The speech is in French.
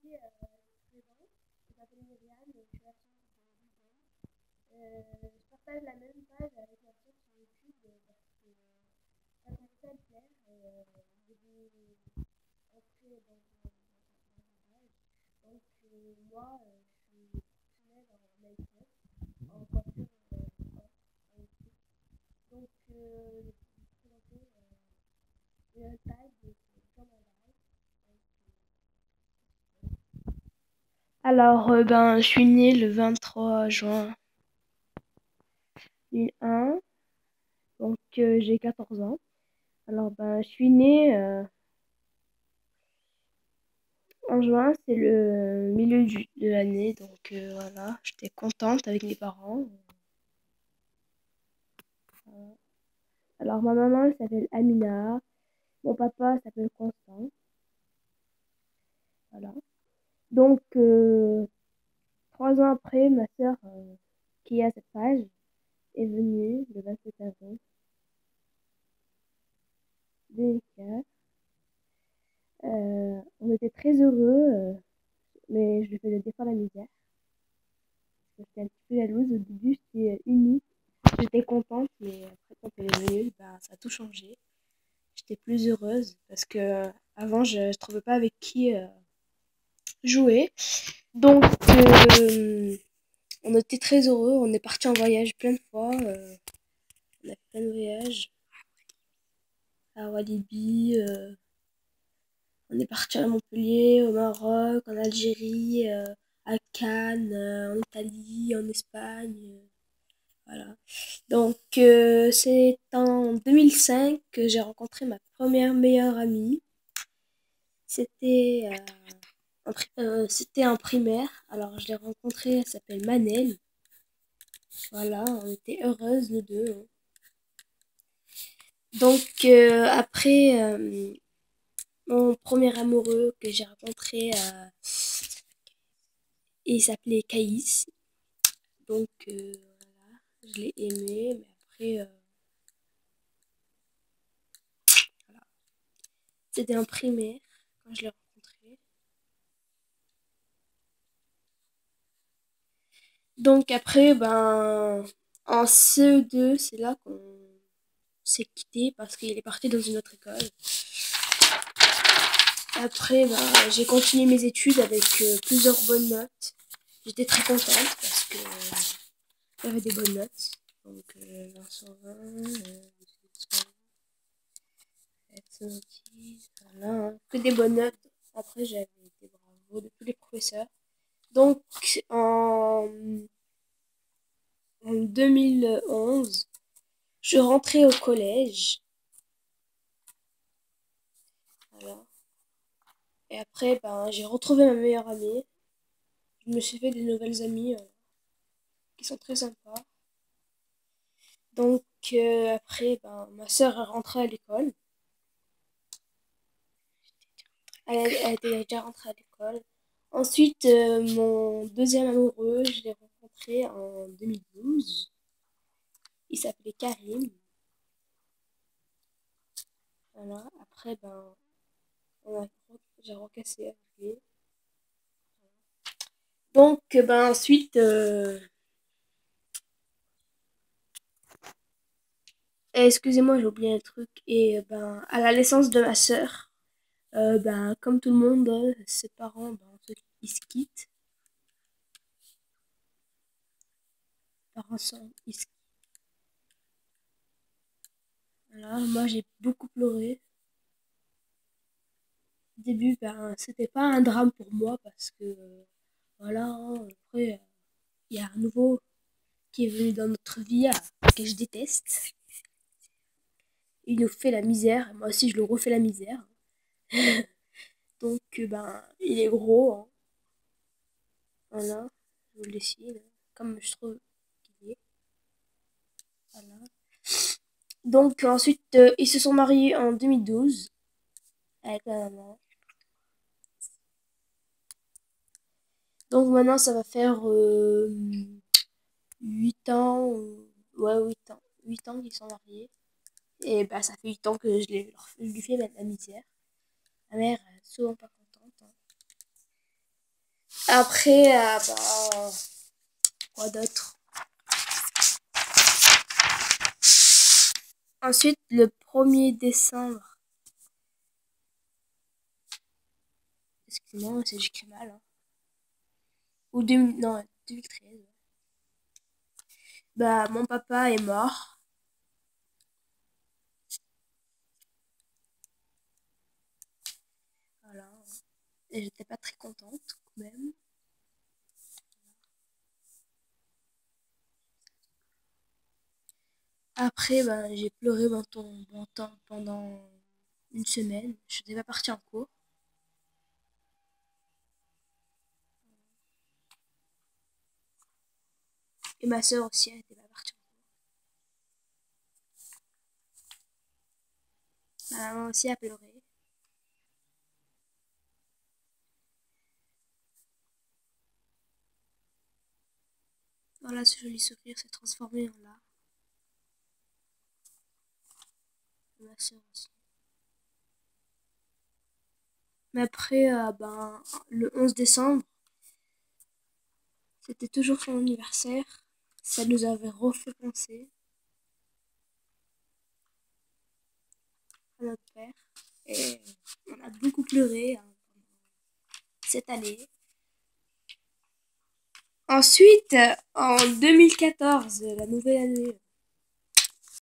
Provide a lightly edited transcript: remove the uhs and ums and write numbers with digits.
présent. Je m'appelle Myriam et je suis la sœur je partage la même page avec ma sœur sur YouTube parce que ça commençait à me plaire et j'ai voulu entrer dans sa page. Donc moi, je suis professionnelle en make-up, en coiffure en YouTube. Donc je vais vous présenter une page qui est comme un live. Alors, je suis née le 23 juin 2001, donc j'ai 14 ans. Alors, je suis née en juin, c'est le milieu de l'année, donc voilà, j'étais contente avec mes parents. Voilà. Alors, ma maman, elle s'appelle Amina, mon papa s'appelle Constant, voilà. Donc, 3 ans après, ma sœur, qui a cette page, est venue le 27 avril 2004. On était très heureux, mais je lui faisais des fois la misère. J'étais un petit peu jalouse. Au début, j'étais unique. J'étais contente, mais après, quand elle est venue, ça a tout changé. J'étais plus heureuse parce que avant, je ne trouvais pas avec qui jouer. Donc, on était très heureux. On est parti en voyage plein de fois. On a fait plein de voyages à Walibi. On est parti à Montpellier, au Maroc, en Algérie, à Cannes, en Italie, en Espagne. Voilà. Donc, c'est en 2005 que j'ai rencontré ma première meilleure amie. C'était c'était en primaire. Alors, je l'ai rencontrée, elle s'appelle Manel. Voilà, on était heureuses, nous deux, hein. Donc, après, mon premier amoureux que j'ai rencontré, il s'appelait Caïs. Donc, voilà, je l'ai aimé, mais après, voilà. C'était en primaire quand je l'ai rencontré. Donc après, en CE2, c'est là qu'on s'est quitté parce qu'il est parti dans une autre école. Après, j'ai continué mes études avec plusieurs bonnes notes. J'étais très contente parce que j'avais des bonnes notes. Donc 20 sur 20, 18 sur 710, voilà, hein. Que des bonnes notes. Après, j'avais des bravos de tous les professeurs. Donc en 2011, je rentrais au collège. Voilà. Et après, j'ai retrouvé ma meilleure amie. Je me suis fait des nouvelles amies qui sont très sympas. Donc après, ma sœur est rentrée à l'école. Elle était déjà rentrée à l'école. Ensuite, mon deuxième amoureux, je l'ai rencontré en 2012. Il s'appelait Karim. Voilà. Après, on a- j'ai recassé avec lui. Donc, ensuite, excusez-moi, j'ai oublié un truc. Et à la naissance de ma sœur, comme tout le monde, ses parents, ils se quittent. Les parents ils se quittent. Voilà, moi j'ai beaucoup pleuré. Au début, c'était pas un drame pour moi parce que, voilà, hein, après, il y a un nouveau qui est venu dans notre vie que je déteste. Il nous fait la misère. Moi aussi, je le refais la misère. Donc, il est gros, hein. Voilà, je vous le dessine, comme je trouve qu'il est. Voilà. Donc, ensuite, ils se sont mariés en 2012 avec ma maman. Donc, maintenant, ça va faire 8 ans. Ouais, 8 ans. 8 ans qu'ils sont mariés. Et ça fait 8 ans que je lui fais la misère. Ma mère est souvent pas contente, hein. Après, quoi d'autre? Ensuite, le 1er décembre. Excusez-moi, c'est j'écris mal. Hein. Ou 2000, non, 2013. Bah, mon papa est mort. Voilà. Et j'étais pas très contente, quand même. Après, ben, j'ai pleuré pendant une semaine. Je n'étais pas partie en cours. Et ma soeur aussi, elle n'était pas partie en cours. Ma maman aussi a pleuré. Voilà, ce joli sourire s'est transformé en là. Et ma soeur aussi. Mais après, ben, le 11 décembre, c'était toujours son anniversaire. Ça nous avait refait penser à notre père. Et on a beaucoup pleuré hein, cette année. Ensuite, en 2014, la nouvelle année,